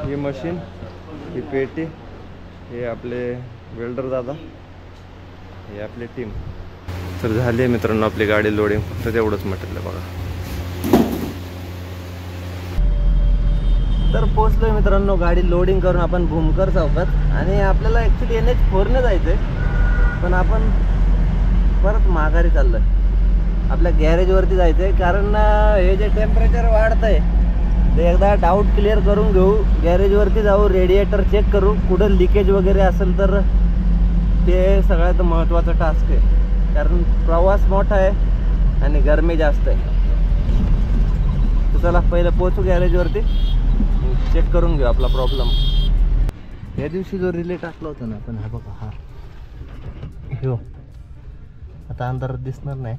ही machine, ही पेटी, हे आपले वेल्डर दादा, हे आपली टीम. तर झाली आहे मित्रांनो आपली गाडी लोडिंग, फक्त तेवढंच म्हटलं बघा. तर पोचलोय मित्रांनो गाडी लोडिंग करून आपण भूमकर चौकात. आणि आपल्याला ॲक्च्युली NH4 जायचं आहे, पण आपण परत माघारी चाललोय. आपल्या गॅरेजवरती जायचं आहे, कारण हे जे टेम्परेचर वाढतं आहे ते एकदा डाऊट क्लिअर करून घेऊ. गॅरेजवरती जाऊ, रेडिएटर चेक करू, कुठं लिकेज वगैरे असेल तर ते सगळ्यात महत्त्वाचं टास्क आहे. कारण प्रवास मोठा आहे आणि गरमी जास्त आहे. तर चला पहिलं पोचू गॅरेजवरती, चेक करून घेऊ आपला प्रॉब्लेम. या दिवशी जो रिले टाकला होता ना आपण, हा बघा, हा हो आता अंधारात दिसणार नाही,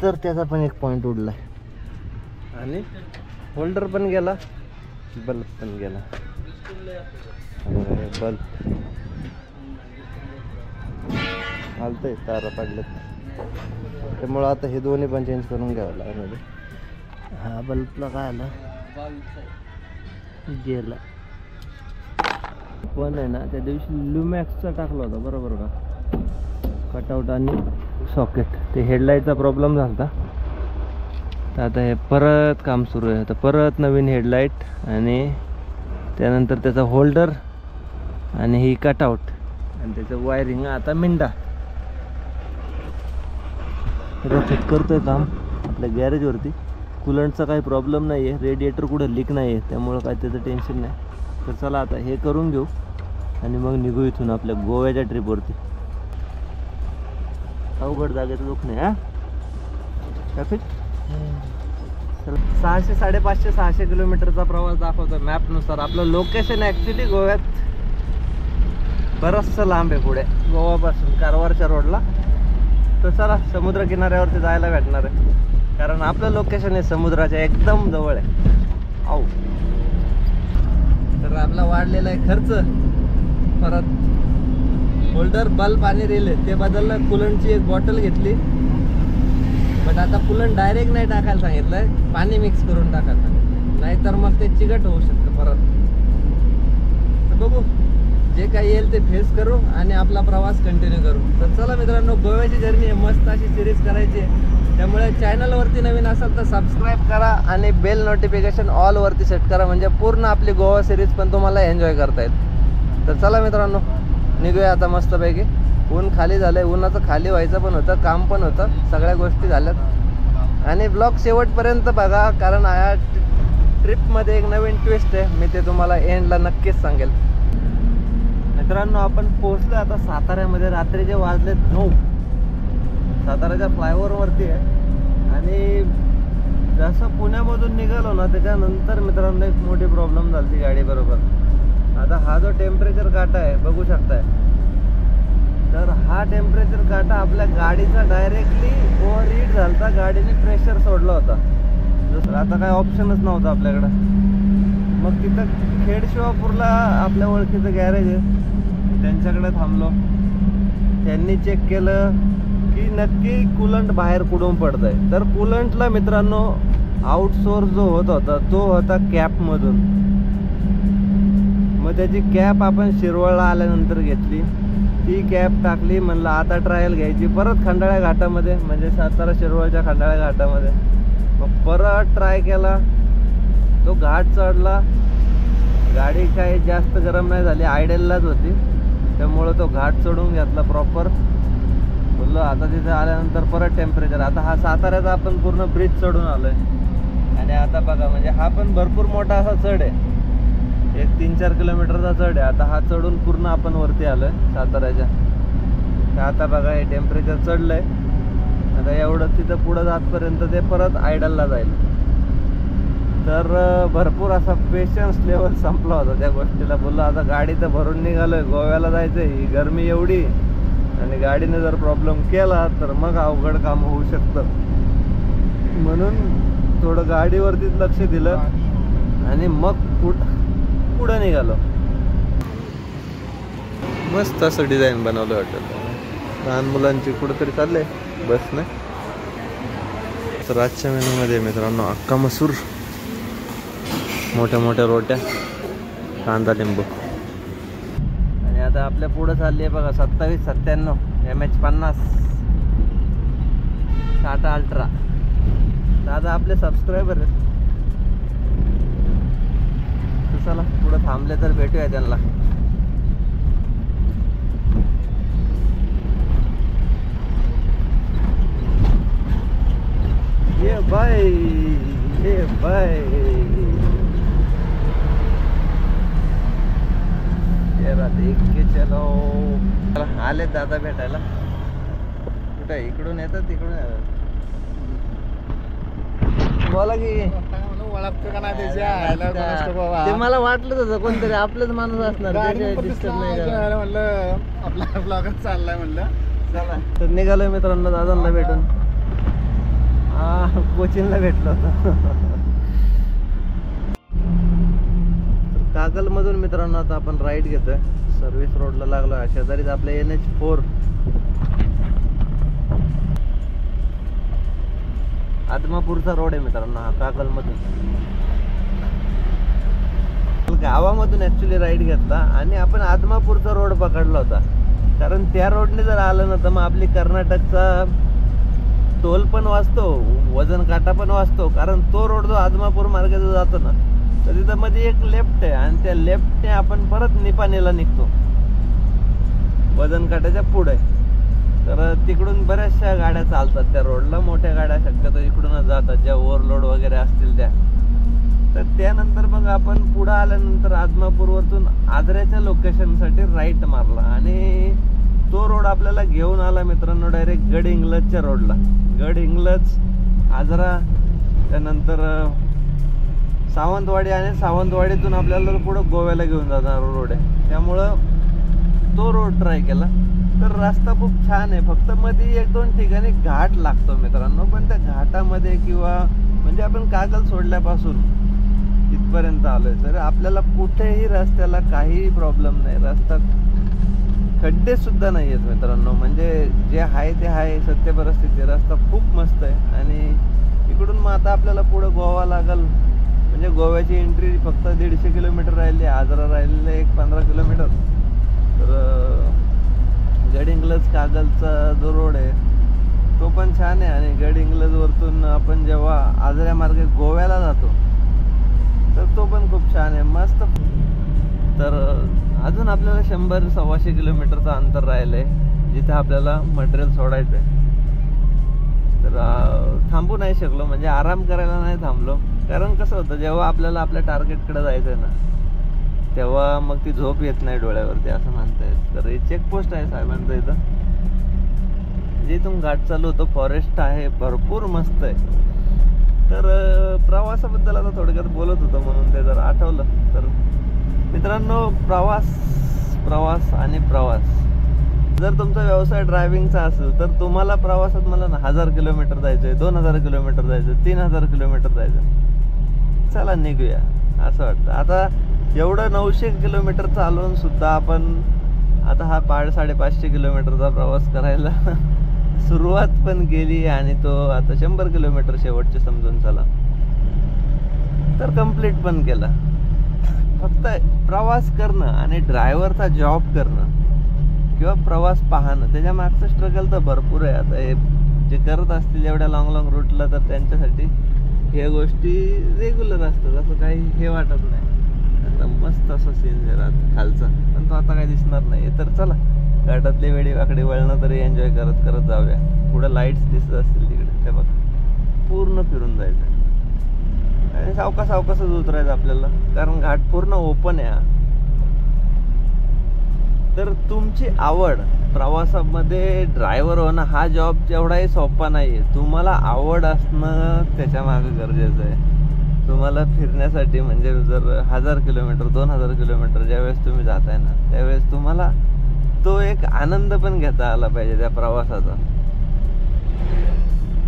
तर त्याचा पण एक पॉईंट उडला आहे. आणि होल्डर पण गेला, बल्ब पण गेला. बल्ब हालतंय, तारा पडल्यात, त्यामुळं आता हे दोन्ही पण चेंज करून घ्यावं लागणार. हा बल्बला काय आलं, गेला. पण आहे ना त्या दिवशी लुमॅक्सचा टाकला होता बरोबर का, कटआउट आणि सॉकेट. ते हेडलाईटचा प्रॉब्लेम झाला होता, तर आता हे परत काम सुरू आहे. आता परत नवीन हेडलाईट आणि त्यानंतर त्याचा होल्डर आणि ही कटआउट आणि त्याचं वायरिंग आता मिंडा. फिट करतोय काम आपल्या गॅरेजवरती. कूलंटचा काही प्रॉब्लेम नाही आहे, रेडिएटर कुठं लीक नाही आहे, त्यामुळं काय त्याचं टेन्शन नाही. तर चला आता हे करून घेऊ आणि मग निघू इथून आपल्या गोव्याच्या ट्रिपवरती. अवघड जागेचं दुःख नाही. हा ट्रॅफिक 600-550-600 किलोमीटरचा प्रवास दाखवतो मॅपनुसार. आपलं लोकेशन ॲक्च्युली गोव्यात बरंचसं लांब आहे पुढे, गोवापासून कारवारच्या रोडला. तर चला समुद्र किनाऱ्यावरती जायला भेटणार आहे, कारण आपलं लोकेशन हे समुद्राच्या एकदम जवळ आहे. आऊ तर आपला वाढलेला आहे खर्च. परत होल्डर, बल्ब आणि रिले ते बदललं. कूलंटची एक बॉटल घेतली, बट आता कूलंट डायरेक्ट नाही टाकायला सांगितलंय, पाणी मिक्स करून टाकायला सांगितलं, नाहीतर मग ते चिकट होऊ शकतं परत. तर बघू, जे काही येईल ते फेस करू आणि आपला प्रवास कंटिन्यू करू. तर चला मित्रांनो, गोव्याची जर्नी आहे, मस्त अशी सिरीज करायची आहे. त्यामुळे चॅनलवरती नवीन असाल तर सबस्क्राईब करा आणि बेल नोटिफिकेशन ऑलवरती सेट करा, म्हणजे पूर्ण आपली गोवा सिरीज पण तुम्हाला एन्जॉय करता येईल. तर चला मित्रांनो, निघूया आता मस्तपैकी. ऊन खाली झालंय, उन्हाचं खाली व्हायचं पण होतं, काम पण होतं, सगळ्या गोष्टी झाल्यात. आणि ब्लॉग शेवटपर्यंत बघा, कारण या ट्रिपमध्ये एक नवीन ट्विस्ट आहे, मी ते तुम्हाला एंडला नक्कीच सांगेल. मित्रांनो, आपण पोहोचलो आता साताऱ्यामध्ये. रात्रीचे वाजले 9. साताऱ्याच्या फ्लायओव्हरवरती आहे. आणि जसं पुण्यामधून निघालो ना, त्याच्यानंतर मित्रांनो एक मोठी प्रॉब्लेम झाली गाडी बरोबर. आता हा जो टेम्परेचर काटा आहे बघू शकताय, तर हा टेम्परेचर काटा आपल्या गाडीचा डायरेक्टली ओव्हरहीट झाला होता. गाडीने प्रेशर सोडला होता, जसं आता काय ऑप्शनच नव्हतं आपल्याकडं. मग तिथं खेडशिवापूरला आपल्या ओळखीचं गॅरेज आहे, त्यांच्याकडे थांबलो. त्यांनी चेक केलं की नक्की कूलंट बाहेर कुठून पडत आहे. तर कूलंटला मित्रांनो आउटसोर्स जो होता तो होता कॅपमधून. मग त्याची कॅप आपण शिरवळला आल्यानंतर घेतली, ती कॅप टाकली. म्हणलं आता ट्रायल घ्यायची परत खंडाळ्या घाटामध्ये, म्हणजे सातारा शिरवळच्या खंडाळ्या घाटामध्ये. मग परत ट्राय केला, तो घाट चढला. गाडी काही जास्त गरम नाही झाली, आयडललाच होती, त्यामुळं तो घाट चढून घेतला प्रॉपर. बोललो आता तिथे आल्यानंतर परत टेम्परेचर. आता हा साताऱ्याचा आपण पूर्ण ब्रिज चढून आलोय. आणि आता बघा, म्हणजे हा पण भरपूर मोठा असा चढ आहे, एक 3-4 किलोमीटरचा चढ आहे. आता हा चढून पूर्ण आपण वरती आलोय साताऱ्याच्या. तर आता बघा हे टेम्परेचर चढलंय. आता एवढं तिथं पुढं जातपर्यंत ते परत आयडलला जाईल. तर भरपूर असा पेशन्स लेवल संपला होता त्या गोष्टीला. बोललो आता गाडी तर भरून निघालोय, गोव्याला जायचंय, ही गरमी एवढी, आणि गाडीने जर प्रॉब्लेम केला तर मग अवघड काम होऊ शकतं. म्हणून थोडं गाडीवरतीच लक्ष दिलं आणि मग पुढं निघालो. मस्त असं डिझाईन बनवलं वाटतं. लहान मुलांची कुठंतरी चाललंय बसने. तर आजच्या मेनूमध्ये मित्रांनो अख्खा मसूर, मोठ्या मोठ्या रोट्या, कांदा लिंबू. आणि आता आपल्या पुढं चालली आहे बघा 2797 MH50 टाटा अल्ट्रा. दादा आपले सबस्क्रायबर आहेत. चला पुढं थांबले तर भेटूया त्यांना. ये बाय, ये बाय, जरा देख के चलो. आले दादा भेटायला. कुठं इकडून येतात तिकडून येतात. बोला की ते मला वाटलं होतं कोणतरी आपलंच माणूस असणार. आपला ब्लॉगच चाललाय म्हणलं. चला तर निघालोय मित्रांनो दादांना भेटून. कोचिनला भेटलो होतो. कागल मधून मित्रांनो आता आपण राईड घेतोय. सर्व्हिस रोडला लागलो. शेजारीच आपल्या NH4 आदमापूरचा रोड आहे मित्रांनो हा कागल मधून. गावामधून ऍक्च्युली राईड घेतला आणि आपण आदमापूरचा रोड पकडला होता. कारण त्या रोडने जर आलं ना तर मग आपली कर्नाटकचा टोल पण वाचतो, वजन काटा पण वाचतो. कारण तो रोड जो आदमापूर मार्गाचा जातो ना तर तिथं मध्ये एक लेफ्ट आहे आणि त्या लेफ्टने आपण परत निपाणीला निघतो वजन काट्याच्या पुढे. तर तिकडून बऱ्याचशा गाड्या चालतात त्या रोडला. मोठ्या गाड्या शक्यतो इकडूनच जातात ज्या ओव्हरलोड वगैरे असतील त्या. तर त्यानंतर मग आपण पुढं आल्यानंतर आदमापूरवरतून आजऱ्याच्या लोकेशनसाठी राईट मारला आणि तो रोड आपल्याला घेऊन आला मित्रांनो डायरेक्ट गडहिंग्लजच्या रोडला. गडहिंग्लज, आजरा, त्यानंतर सावंतवाडी आणि सावंतवाडीतून आपल्याला पुढं गोव्याला घेऊन जाणार रोड आहे. त्यामुळं तो रोड ट्राय केला. तर रस्ता खूप छान आहे. फक्त मध्ये एक दोन ठिकाणी घाट लागतो मित्रांनो. पण त्या घाटामध्ये किंवा म्हणजे आपण कागल सोडल्यापासून इथपर्यंत आलोय तर आपल्याला कुठेही रस्त्याला काही प्रॉब्लेम नाही. रस्ता खड्डे सुद्धा नाही आहेत मित्रांनो. म्हणजे जे आहे ते आहे सत्य परिस्थिती. रस्ता खूप मस्त आहे. आणि इकडून मग आता आपल्याला पुढं गोवा लागल. म्हणजे गोव्याची एंट्री फक्त 150 किलोमीटर राहिली. आजरा राहिलेलं 15 किलोमीटर. तर गडहिंग्लज कागलचा जो रोड आहे तो पण छान आहे. आणि गडहिंग्लजवरतून आपण जेव्हा आजऱ्या मार्गे गोव्याला जातो तर तो पण खूप छान आहे, मस्त. तर अजून आपल्याला 100-125 किलोमीटरचं अंतर राहिलं आहे जिथे आपल्याला मटेरियल सोडायचं आहे. तर थांबू नाही शकलो, म्हणजे आराम करायला नाही थांबलो. कारण कसं होतं जेव्हा आपल्याला आपल्या टार्गेटकडे जायचं आहे ना तेव्हा मग ती झोप येत नाही डोळ्यावरती असं म्हणता येत. तर हे चेकपोस्ट आहे साहेबांचं इथं. जे इथून घाट चालू होतो, फॉरेस्ट आहे, भरपूर मस्त आहे. तर प्रवासाबद्दल आता थोडक्यात बोलत होतो म्हणून ते जर आठवलं. तर मित्रांनो प्रवास आणि प्रवास जर तुमचा व्यवसाय ड्रायव्हिंगचा असेल तर तुम्हाला प्रवासात मला 1000 किलोमीटर जायचं आहे, 2000 किलोमीटर जायचं, 3000 किलोमीटर जायचं. चला निघूया असं वाटतं. आता एवढं 900 किलोमीटर चालवून सुद्धा आपण आता हा 550 किलोमीटरचा प्रवास करायला सुरुवात पण केली आणि तो आता 100 किलोमीटर शेवटचे समजून चला तर कंप्लीट पण केला. फक्त प्रवास करणं आणि ड्रायव्हरचा जॉब करणं किंवा प्रवास पाहणं त्याच्या मागचं स्ट्रगल तर भरपूर आहे. आता हे जे करत असतील एवढ्या लॉंग रूटला तर त्यांच्यासाठी ह्या गोष्टी रेग्युलर असतात. असं काही हे वाटत नाही. एकदम मस्त असं सीन आहे रात खालचा, पण तो आता काही दिसणार नाही. तर चला घाटातली वेळी वाकडी वळणं तरी एन्जॉय करत करत जाऊया. पुढे लाईट्स दिसत असतील तिकडे, ते बघा पूर्ण फिरून जायचं आणि सावकाशच उतरायचं आपल्याला, कारण घाट पूर्ण ओपन आहे. तर तुमची आवड प्रवासामध्ये ड्रायव्हर होणं हा जॉब जेवढाही सोपा नाही आहे. तुम्हाला आवड असणं त्याच्या मागे गरजेचं आहे. तुम्हाला फिरण्यासाठी म्हणजे जर 1000 किलोमीटर 2000 किलोमीटर ज्यावेळेस तुम्ही जाताय ना त्यावेळेस तुम्हाला तो एक आनंद पण घेता आला पाहिजे त्या प्रवासाचा.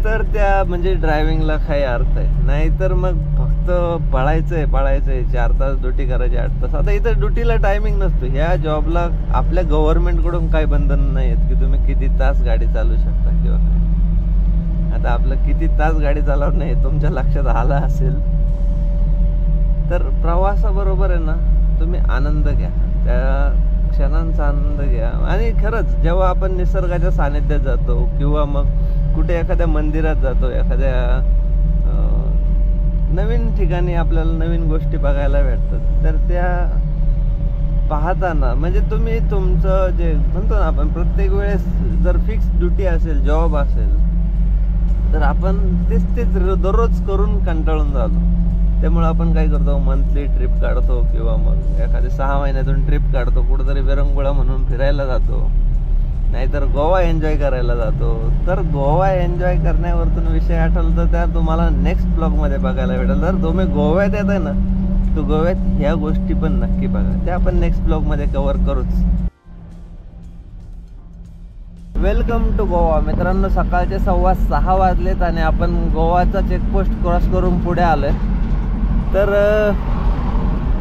तर त्या म्हणजे ड्रायव्हिंगला काही अर्थ आहे. नाहीतर मग फक्त पळायचंय 4 तास ड्युटी करायची 8 तास. आता इथं ड्युटीला टायमिंग नसतो. ह्या जॉबला आपल्या गव्हर्नमेंटकडून काही बंधन नाही आहेत की तुम्ही किती तास गाडी चालवू शकता किंवा काय. आता आपलं किती तास गाडी चालवणं हे तुमच्या लक्षात आलं असेल तर प्रवासाबरोबर आहे ना तुम्ही आनंद घ्या, त्या क्षणांचा आनंद घ्या. आणि खरंच जेव्हा आपण निसर्गाच्या सानिध्यात जातो किंवा मग कुठे एखाद्या मंदिरात जातो, एखाद्या नवीन ठिकाणी आपल्याला नवीन गोष्टी बघायला भेटतात, तर त्या पाहताना म्हणजे तुम्ही तुमचं जे म्हणतो ना आपण प्रत्येक वेळेस जर फिक्स ड्युटी असेल, जॉब असेल, तर आपण तेच दररोज करून कंटाळून जातो. त्यामुळे आपण काय करतो, मंथली ट्रिप काढतो किंवा मग एखादी 6 महिन्यातून ट्रिप काढतो, कुठंतरी विरंगुळा म्हणून फिरायला जातो, नाहीतर गोवा एन्जॉय करायला जातो. तर गोवा एन्जॉय करण्यावरतून विषय आठवला तर त्या तुम्हाला नेक्स्ट ब्लॉगमध्ये बघायला भेटेल. जर तुम्ही गोव्यात येत आहे ना, तर गोव्यात ह्या गोष्टी पण नक्की बघा, त्या आपण नेक्स्ट ब्लॉगमध्ये कव्हर करूच. Welcome to Goa. मित्रांनो, सकाळचे 6:15 वाजलेत आणि आपण गोवाचा चेकपोस्ट क्रॉस करून पुढे आलोय. तर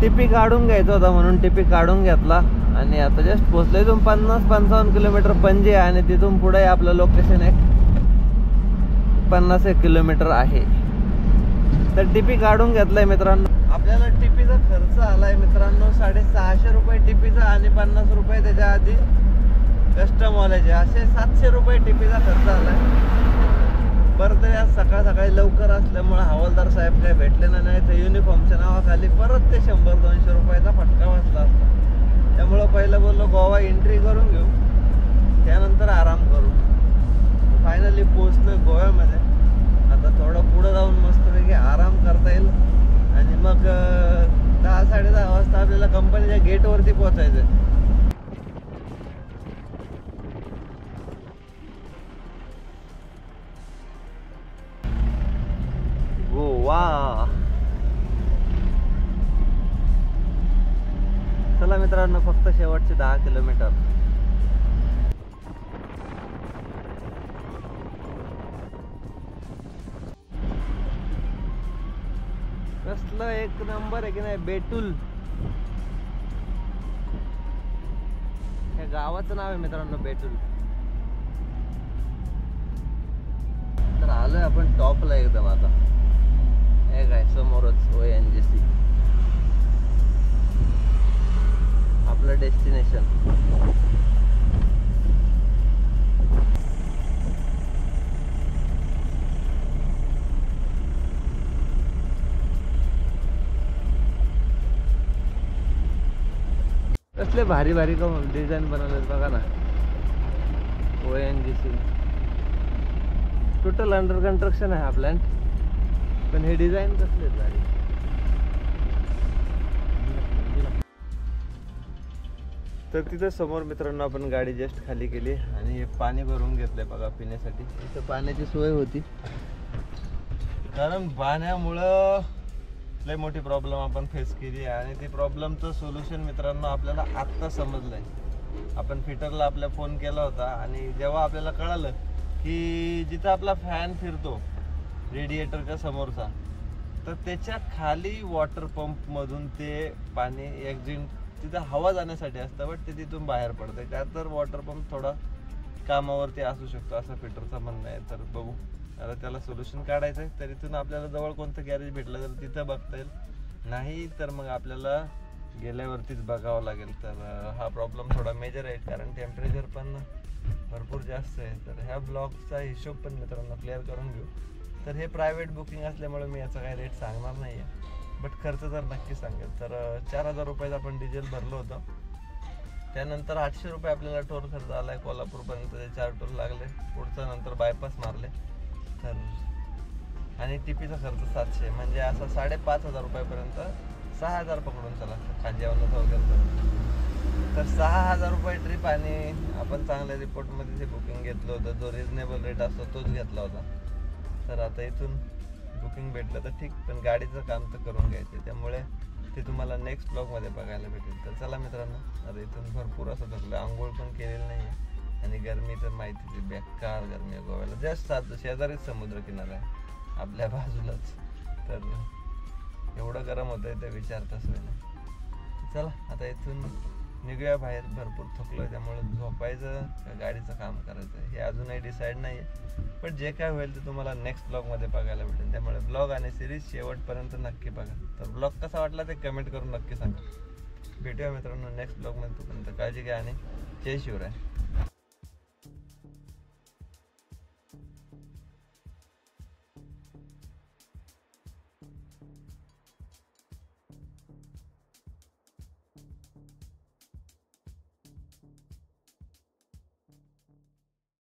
टिपी काढून घ्यायचा होता म्हणून टिपी काढून घेतला आणि आता जस्ट पोहोचलो. इथून 50-55 किलोमीटर पणजी आहे आणि तिथून पुढे आपलं लोकेशन एक 50 किलोमीटर आहे. तर टिपी काढून घेतलाय मित्रांनो. आपल्याला टिपीचा खर्च आलाय मित्रांनो 650 रुपये टिपीचा आणि 50 रुपये त्याच्या आधी कस्टम वाल्याचे, असे 700 रुपये टिपीचा खर्च आलाय. बरं तरी आज सकाळी लवकर असल्यामुळे हवालदार साहेब काय भेटले नाही, तर युनिफॉर्मच्या नावाखाली परत ते 100-200 रुपयाचा फटका वाचला असता. त्यामुळं पहिलं बोललो गोवा एंट्री करून घेऊ, त्यानंतर आराम करू. फायनली पोचलो गोव्यामध्ये. आता थोडं पुढं जाऊन मस्तपैकी आराम करता येईल आणि मग 10-10:30 वाजता आपल्याला कंपनीच्या गेटवरती पोहोचायचं. गोवा. चला मित्रांनो, फक्त शेवटचे 10 किलोमीटर. कसलं एक नंबर आहे की नाही बेटूल. हे गावाचं नाव आहे मित्रांनो, बेटूल. तर आलोय आपण टॉपला एकदम. आता हे काय समोरच ONGC आपलं डेस्टिनेशन. कसले भारी भारी का डिझाईन बनवलेत बघा ना. ONGC टोटल अंडर कन्स्ट्रक्शन आहे हा प्लॅन्ट, पण हे डिझाईन कसले भारी. तर तिथं समोर मित्रांनो आपण गाडी जस्ट खाली केली आणि हे पाणी भरून घेतलंय बघा पिण्यासाठी. इथं पाण्याची सोय होती, कारण पाण्यामुळं लय मोठी प्रॉब्लेम आपण फेस केली आणि ती प्रॉब्लेमचं सोल्युशन मित्रांनो आपल्याला आत्ता समजलंय. आपण फिटरला आपल्या फोन केला होता आणि जेव्हा आपल्याला कळालं की जिथं आपला फॅन फिरतो रेडिएटरच्या समोरचा, तर त्याच्या खाली वॉटर पंप मधून ते पाणी एक्झिट तिथं हवा जाण्यासाठी असतं, बट ते तिथून बाहेर पडतंय. का तर वॉटर पंप थोडा कामावरती असू शकतो असं फिटरचं म्हणणं आहे. तर बघू आता त्याला सोल्युशन काढायचं आहे. तर इथून आपल्याला जवळ कोणतं गॅरेज भेटलं तर तिथं बघता येईल, नाही तर मग आपल्याला गेल्यावरतीच बघावं लागेल. तर हा प्रॉब्लेम थोडा मेजर आहे, कारण टेम्परेचर पण भरपूर जास्त आहे. तर ह्या ब्लॉगचा हिशोब पण मित्रांनो क्लिअर करून घेऊ. तर हे प्रायव्हेट बुकिंग असल्यामुळे मी याचा काही रेट सांगणार नाही आहे, बट खर्च तर नक्की सांगेल. तर 4000 रुपयाचं आपण डिझेल भरलं होतं. त्यानंतर 800 रुपये आपल्याला टोल खर्च आला आहे. कोल्हापूरपर्यंत 4 टोल लागले. पुढचं नंतर बायपास मारले. तर आणि टिपीचा खर्च 700, म्हणजे असा 5500 रुपयापर्यंत 6000 पकडून चला खाजेवाला वगैरे. तर 6000 रुपये ट्रिप आणि आपण चांगल्या रिपोर्टमध्ये जे बुकिंग घेतलं होतं, जो रिजनेबल रेट असतो तोच घेतला होता. तर आता इथून बुकिंग भेटलं तर ठीक, पण गाडीचं काम तर करून घ्यायचं, त्यामुळे ते तुम्हाला नेक्स्ट ब्लॉगमध्ये बघायला भेटेल. तर चला मित्रांनो, आता इथून भरपूर असं थकलं, आंघोळ पण केलेलं नाही आहे आणि गरमी तर माहितीच, बेकार गरमी आहे गोव्याला. जस्ट शेजारीच समुद्र किनारा आहे आपल्या बाजूलाच, तर एवढं गरम होतंय ते विचारताच नाही. चला आता इथून निघूया बाहेर, भरपूर थकलो आहे, त्यामुळे झोपायचं का गाडीचं काम करायचं हे अजूनही डिसाईड नाही आहे. पण जे काय होईल ते तुम्हाला नेक्स्ट ब्लॉगमध्ये बघायला भेटेल. त्यामुळे ब्लॉग आणि सिरीज शेवटपर्यंत नक्की बघा. तर ब्लॉग कसा वाटला ते कमेंट करून नक्की सांगा. भेटूया मित्रांनो नेक्स्ट ब्लॉगमध्ये. तोपर्यंत काळजी घ्या आणि जय शिवराय.